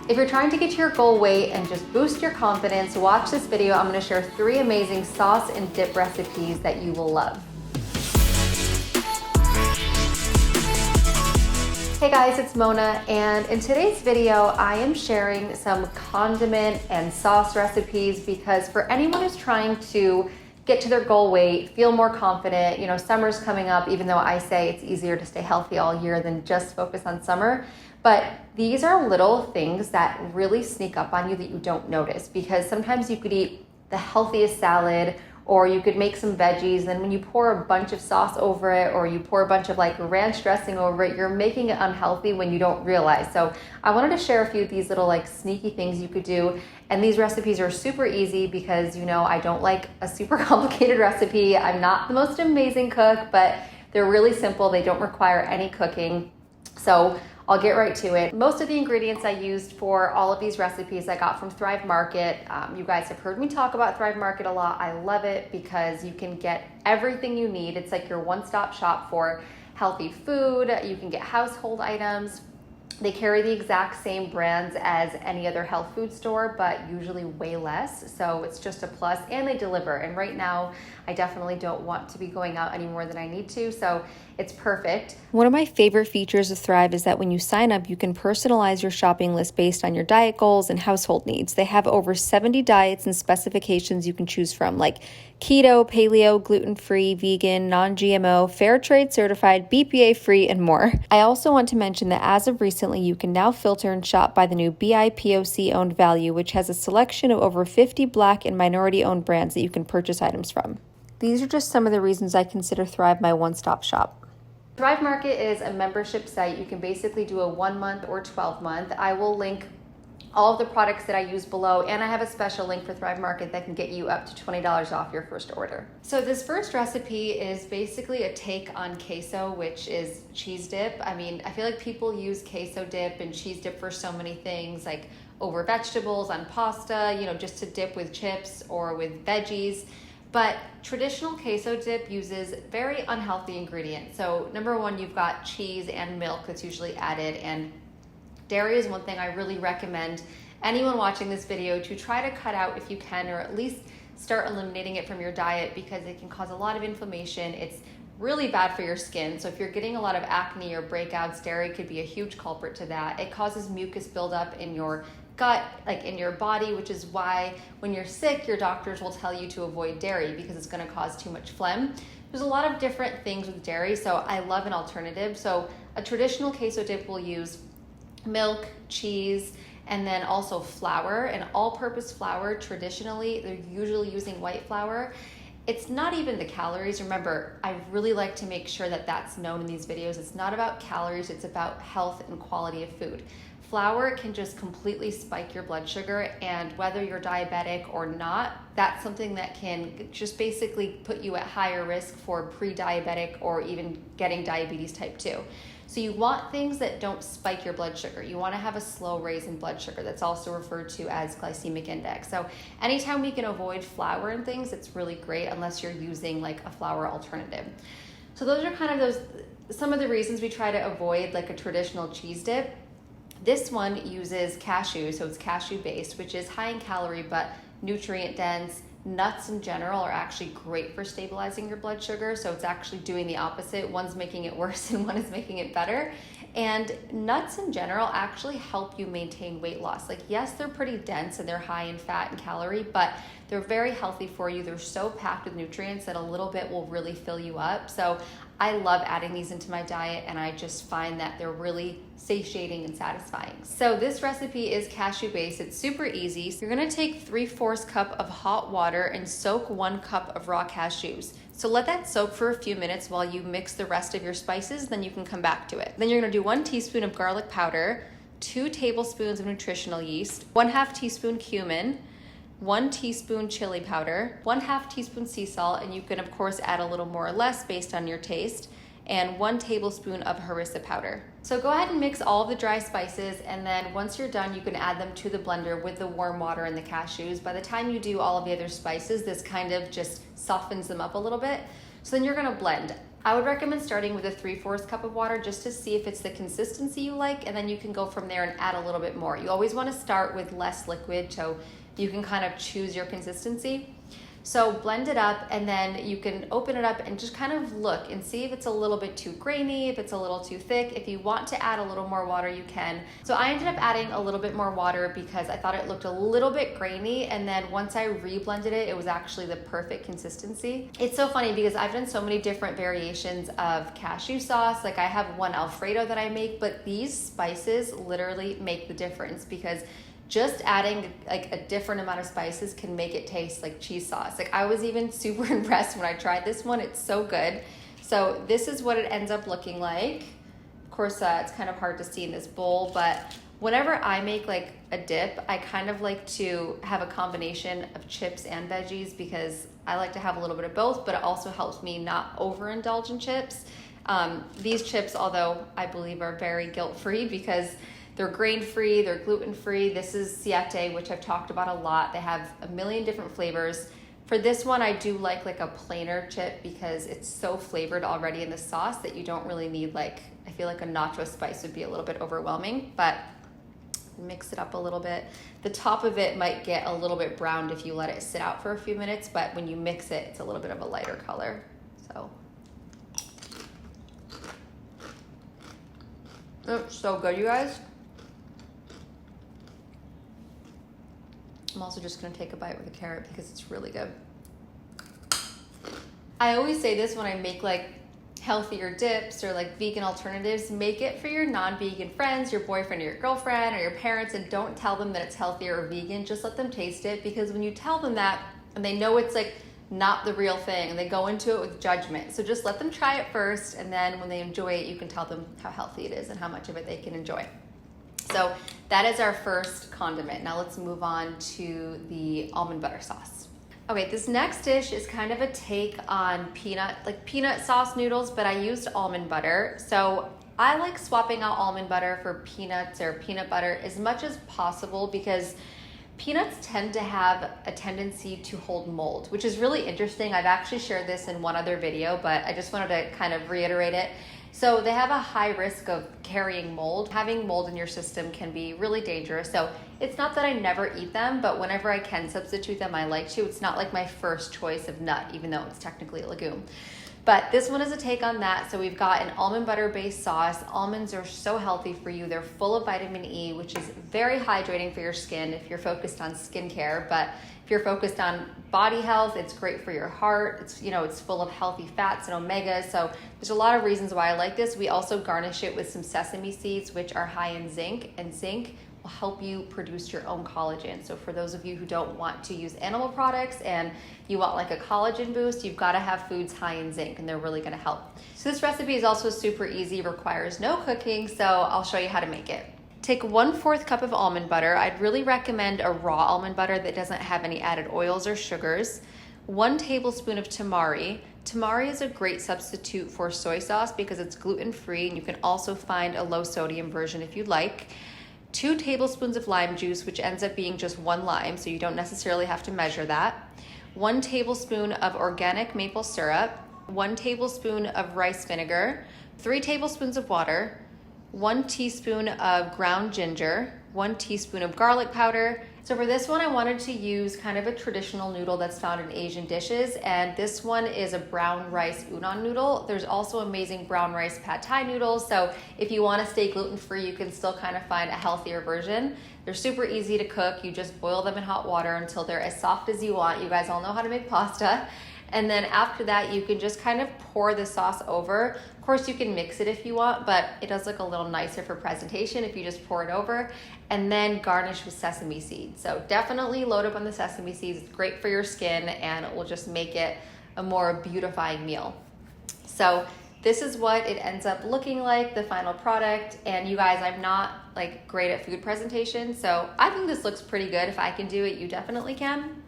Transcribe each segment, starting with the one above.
If you're trying to get to your goal weight and just boost your confidence, watch this video. I'm gonna share 3 amazing sauce and dip recipes that you will love. Hey guys, it's Mona, and in today's video, I am sharing some condiment and sauce recipes because for anyone who's trying to get to their goal weight, feel more confident, summer's coming up, even though I say it's easier to stay healthy all year than just focus on summer. But these are little things that really sneak up on you that you don't notice, because sometimes you could eat the healthiest salad or you could make some veggies, and then when you pour a bunch of sauce over it or you pour a bunch of ranch dressing over it, you're making it unhealthy when you don't realize. So I wanted to share a few of these little sneaky things you could do. And these recipes are super easy because I don't like a super complicated recipe. I'm not the most amazing cook, but they're really simple. They don't require any cooking. So I'll get right to it. Most of the ingredients I used for all of these recipes I got from Thrive Market. You guys have heard me talk about Thrive Market a lot. I love it because you can get everything you need. It's like your one-stop shop for healthy food. You can get household items. They carry the exact same brands as any other health food store, but usually way less. So it's just a plus, and they deliver. And right now, I definitely don't want to be going out any more than I need to. So it's perfect. One of my favorite features of Thrive is that when you sign up, you can personalize your shopping list based on your diet goals and household needs. They have over 70 diets and specifications you can choose from, like keto, paleo, gluten-free, vegan, non-GMO, fair trade certified, BPA-free, and more. I also want to mention that as of recently, you can now filter and shop by the new BIPOC-owned value, which has a selection of over 50 Black and minority-owned brands that you can purchase items from. These are just some of the reasons I consider Thrive my one-stop shop. Thrive Market is a membership site. You can basically do a 1 month or 12 month. I will link all of the products that I use below, and I have a special link for Thrive Market that can get you up to $20 off your first order. So this first recipe is basically a take on queso, which is cheese dip. I feel like people use queso dip and cheese dip for so many things, like over vegetables, on pasta, just to dip with chips or with veggies. But traditional queso dip uses very unhealthy ingredients. So number one, you've got cheese and milk that's usually added, and dairy is one thing I really recommend anyone watching this video to try to cut out if you can, or at least start eliminating it from your diet, because it can cause a lot of inflammation. It's really bad for your skin. So if you're getting a lot of acne or breakouts, dairy could be a huge culprit to that. It causes mucus buildup in your gut, in your body, which is why when you're sick, your doctors will tell you to avoid dairy because it's going to cause too much phlegm. There's a lot of different things with dairy, so I love an alternative. So a traditional queso dip will use milk, cheese, and then also flour, and all-purpose flour. Traditionally, they're usually using white flour. It's not even the calories. Remember, I really like to make sure that that's known in these videos. It's not about calories, it's about health and quality of food. Flour can just completely spike your blood sugar, and whether you're diabetic or not, that's something that can just basically put you at higher risk for pre-diabetic or even getting diabetes type 2. So you want things that don't spike your blood sugar. You want to have a slow raise in blood sugar. That's also referred to as glycemic index. So anytime we can avoid flour and things, it's really great, unless you're using a flour alternative. So those are kind of some of the reasons we try to avoid a traditional cheese dip. This one uses cashew, so it's cashew based, which is high in calorie but nutrient dense. Nuts in general are actually great for stabilizing your blood sugar, so it's actually doing the opposite. One's making it worse and one is making it better. And nuts in general actually help you maintain weight loss. Yes, they're pretty dense and they're high in fat and calorie, but they're very healthy for you. They're so packed with nutrients that a little bit will really fill you up. So I love adding these into my diet, and I just find that they're really satiating and satisfying. So this recipe is cashew based. It's super easy. So you're gonna take 3/4 cup of hot water and soak 1 cup of raw cashews. So let that soak for a few minutes while you mix the rest of your spices, then you can come back to it. Then you're gonna do 1 teaspoon of garlic powder, 2 tablespoons of nutritional yeast, 1/2 teaspoon cumin, 1 teaspoon chili powder, 1/2 teaspoon sea salt, and you can of course add a little more or less based on your taste, and 1 tablespoon of harissa powder. So go ahead and mix all of the dry spices, and then once you're done, you can add them to the blender with the warm water and the cashews. By the time you do all of the other spices, this kind of just softens them up a little bit. So then you're gonna blend. I would recommend starting with a 3/4 cup of water just to see if it's the consistency you like, and then you can go from there and add a little bit more. You always want to start with less liquid so you can kind of choose your consistency. So blend it up, and then you can open it up and just kind of look and see if it's a little bit too grainy, if it's a little too thick. If you want to add a little more water, you can. So I ended up adding a little bit more water because I thought it looked a little bit grainy, and then once I re-blended it, it was actually the perfect consistency. It's so funny because I've done so many different variations of cashew sauce. Like I have one Alfredo that I make, but these spices literally make the difference because just adding like a different amount of spices can make it taste like cheese sauce. Like I was even super impressed when I tried this one. It's so good. So this is what it ends up looking like. Of course, it's kind of hard to see in this bowl, but whenever I make like a dip, I kind of like to have a combination of chips and veggies because I like to have a little bit of both, but it also helps me not overindulge in chips. These chips, although I believe are very guilt-free because they're grain-free, they're gluten-free. This is siete, which I've talked about a lot. They have a million different flavors. For this one, I do like a plainer chip because it's so flavored already in the sauce that you don't really need I feel like a nacho spice would be a little bit overwhelming, but mix it up a little bit. The top of it might get a little bit browned if you let it sit out for a few minutes, but when you mix it, it's a little bit of a lighter color. So, it's so good, you guys. I'm also just gonna take a bite with a carrot because it's really good. I always say this when I make healthier dips or vegan alternatives, make it for your non-vegan friends, your boyfriend or your girlfriend or your parents, and don't tell them that it's healthier or vegan. Just let them taste it, because when you tell them that and they know it's not the real thing and they go into it with judgment. So just let them try it first, and then when they enjoy it, you can tell them how healthy it is and how much of it they can enjoy. So that is our first condiment. Now let's move on to the almond butter sauce. Okay, this next dish is kind of a take on peanut sauce noodles, but I used almond butter. So I like swapping out almond butter for peanuts or peanut butter as much as possible because peanuts tend to have a tendency to hold mold, which is really interesting. I've actually shared this in one other video, but I just wanted to kind of reiterate it. So they have a high risk of carrying mold. Having mold in your system can be really dangerous. So it's not that I never eat them, but whenever I can substitute them, I like to. It's not my first choice of nut, even though it's technically a legume. But this one is a take on that. So we've got an almond butter based sauce. Almonds are so healthy for you. They're full of vitamin E, which is very hydrating for your skin if you're focused on skincare. But if you're focused on body health, it's great for your heart. It's full of healthy fats and omegas. So there's a lot of reasons why I like this. We also garnish it with some sesame seeds, which are high in zinc, and zinc will help you produce your own collagen. So for those of you who don't want to use animal products and you want a collagen boost, you've got to have foods high in zinc, and they're really going to help. So this recipe is also super easy, requires no cooking, so I'll show you how to make it. Take 1/4 cup of almond butter. I'd really recommend a raw almond butter that doesn't have any added oils or sugars. 1 tablespoon of tamari. Tamari is a great substitute for soy sauce because it's gluten-free, and you can also find a low sodium version if you'd like. 2 tablespoons of lime juice, which ends up being just 1 lime, so you don't necessarily have to measure that. 1 tablespoon of organic maple syrup. 1 tablespoon of rice vinegar. 3 tablespoons of water. 1 teaspoon of ground ginger, 1 teaspoon of garlic powder. So for this one, I wanted to use kind of a traditional noodle that's found in Asian dishes, and this one is a brown rice udon noodle. There's also amazing brown rice pad thai noodles, so if you want to stay gluten-free, you can still kind of find a healthier version. They're super easy to cook. You just boil them in hot water until they're as soft as you want. You guys all know how to make pasta. And then after that, you can just kind of pour the sauce over. Of course, you can mix it if you want, but it does look a little nicer for presentation if you just pour it over, and then garnish with sesame seeds. So definitely load up on the sesame seeds. It's great for your skin, and it will just make it a more beautifying meal. So this is what it ends up looking like, the final product. And you guys, I'm not great at food presentation, so I think this looks pretty good. If I can do it, you definitely can.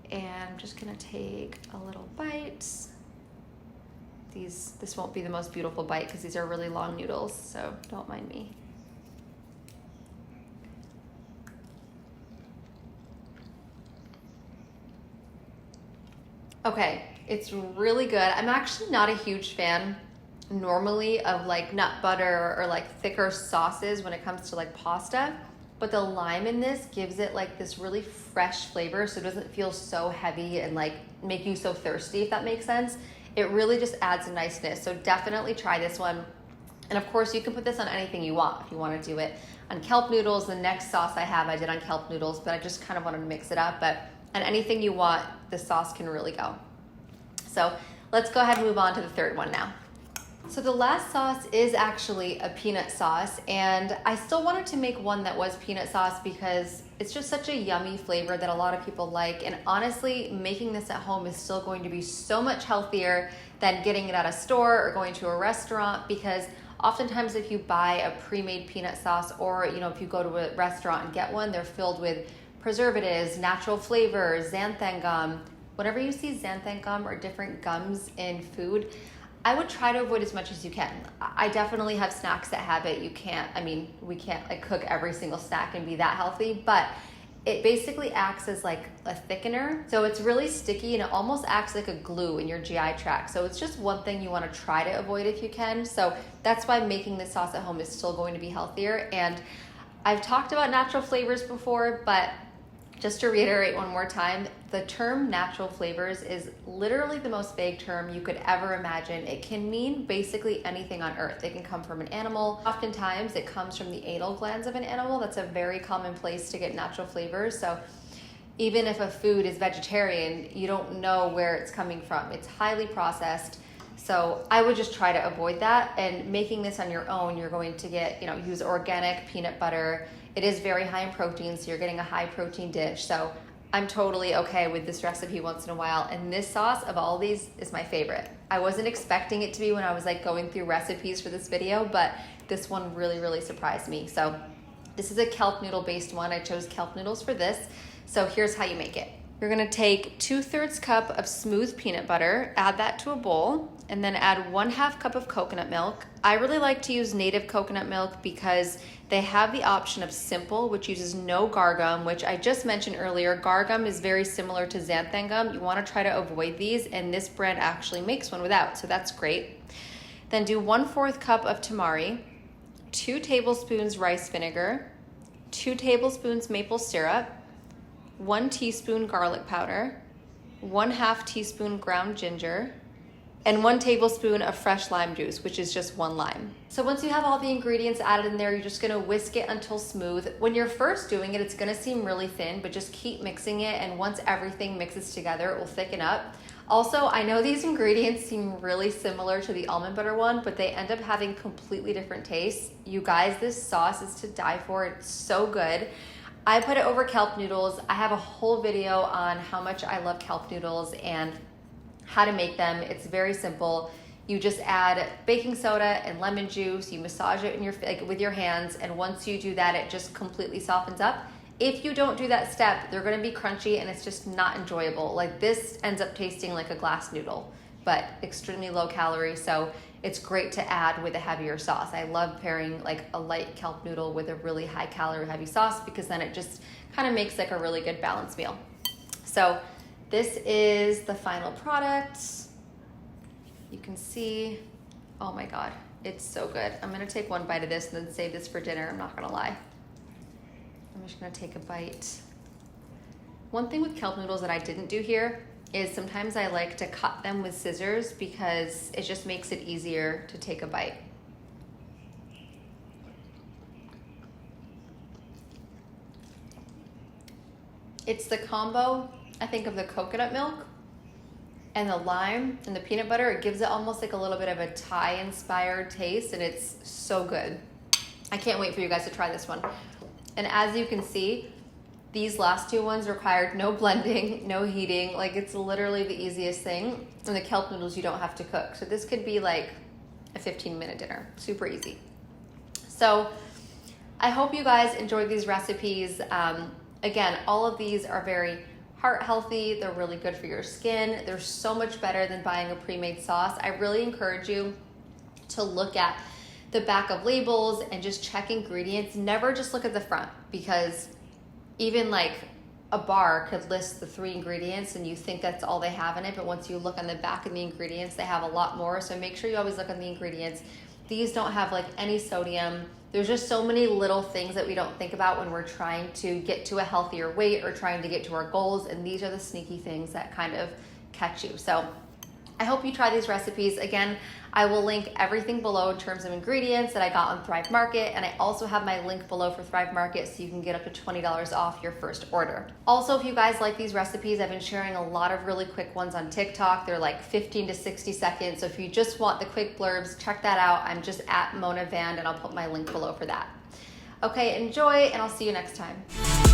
And I'm just gonna take a little bite. This won't be the most beautiful bite because these are really long noodles, so don't mind me. Okay, It's really good. I'm actually not a huge fan normally of like nut butter or like thicker sauces when it comes to like pasta, but the lime in this gives it like this really fresh flavor, so it doesn't feel so heavy and like make you so thirsty, if that makes sense. It really just adds a niceness, so definitely try this one. And of course you can put this on anything you want. If you want to do it on kelp noodles, the next sauce I did on kelp noodles, but I just kind of wanted to mix it up. But on anything you want, the sauce can really go. So let's go ahead and move on to the third one now. So the last sauce is actually a peanut sauce, and I still wanted to make one that was peanut sauce because it's just such a yummy flavor that a lot of people like. And honestly, making this at home is still going to be so much healthier than getting it at a store or going to a restaurant, because oftentimes if you buy a pre-made peanut sauce, or if you go to a restaurant and get one, they're filled with preservatives, natural flavors, xanthan gum. Whenever you see xanthan gum or different gums in food, I would try to avoid as much as you can. I definitely have snacks that have it. We can't like cook every single snack and be that healthy, but it basically acts as like a thickener. So it's really sticky and it almost acts like a glue in your GI tract. So it's just one thing you want to try to avoid if you can. So that's why making this sauce at home is still going to be healthier. And I've talked about natural flavors before, but just to reiterate one more time, the term natural flavors is literally the most vague term you could ever imagine. It can mean basically anything on earth. It can come from an animal. Oftentimes it comes from the anal glands of an animal. That's a very common place to get natural flavors. So even if a food is vegetarian, you don't know where it's coming from. It's highly processed. So I would just try to avoid that. And making this on your own, you're going to get, use organic peanut butter. It is very high in protein, so you're getting a high protein dish. So I'm totally okay with this recipe once in a while. And this sauce of all these is my favorite. I wasn't expecting it to be when I was like going through recipes for this video, but this one really, really surprised me. So this is a kelp noodle based one. I chose kelp noodles for this. So here's how you make it. You're gonna take 2/3 cup of smooth peanut butter, add that to a bowl, and then add 1/2 cup of coconut milk. I really like to use native coconut milk because they have the option of simple, which uses no gar gum, which I just mentioned earlier. Gar gum is very similar to xanthan gum. You wanna try to avoid these, and this brand actually makes one without, so that's great. Then do 1/4 cup of tamari, 2 tablespoons rice vinegar, 2 tablespoons maple syrup, 1 teaspoon garlic powder, 1/2 teaspoon ground ginger, and 1 tablespoon of fresh lime juice, which is just 1 lime. So once you have all the ingredients added in there, you're just gonna whisk it until smooth. When you're first doing it, it's gonna seem really thin, but just keep mixing it, and once everything mixes together, it will thicken up. Also, I know these ingredients seem really similar to the almond butter one, but they end up having completely different tastes. You guys, this sauce is to die for. It's so good. I put it over kelp noodles. I have a whole video on how much I love kelp noodles and how to make them. It's very simple. You just add baking soda and lemon juice. You massage it with your hands, and once you do that, it just completely softens up. If you don't do that step, they're gonna be crunchy and it's just not enjoyable. Like this ends up tasting like a glass noodle, but extremely low calorie. So it's great to add with a heavier sauce. I love pairing like a light kelp noodle with a really high calorie heavy sauce, because then it just kind of makes like a really good balanced meal. So this is the final product. You can see, oh my God, it's so good. I'm gonna take one bite of this and then save this for dinner, I'm not gonna lie. I'm just gonna take a bite. One thing with kelp noodles that I didn't do here is sometimes I like to cut them with scissors because it just makes it easier to take a bite. It's the combo, I think, of the coconut milk and the lime and the peanut butter. It gives it almost like a little bit of a Thai-inspired taste, and it's so good. I can't wait for you guys to try this one. And as you can see, these last 2 ones required no blending, no heating. Like, it's literally the easiest thing. And the kelp noodles you don't have to cook. So this could be like a 15-minute dinner, super easy. So I hope you guys enjoyed these recipes. Again, all of these are very heart healthy. They're really good for your skin. They're so much better than buying a pre-made sauce. I really encourage you to look at the back of labels and just check ingredients. Never just look at the front, because even like a bar could list the 3 ingredients and you think that's all they have in it, but once you look on the back of the ingredients, they have a lot more. So make sure you always look on the ingredients. These don't have like any sodium. There's just so many little things that we don't think about when we're trying to get to a healthier weight or trying to get to our goals, and these are the sneaky things that kind of catch you. So I hope you try these recipes. Again, I will link everything below in terms of ingredients that I got on Thrive Market, and I also have my link below for Thrive Market so you can get up to $20 off your first order. Also, if you guys like these recipes, I've been sharing a lot of really quick ones on TikTok. They're like 15 to 60 seconds. So if you just want the quick blurbs, check that out. I'm just at Mona Vand, and I'll put my link below for that. Okay, enjoy, and I'll see you next time.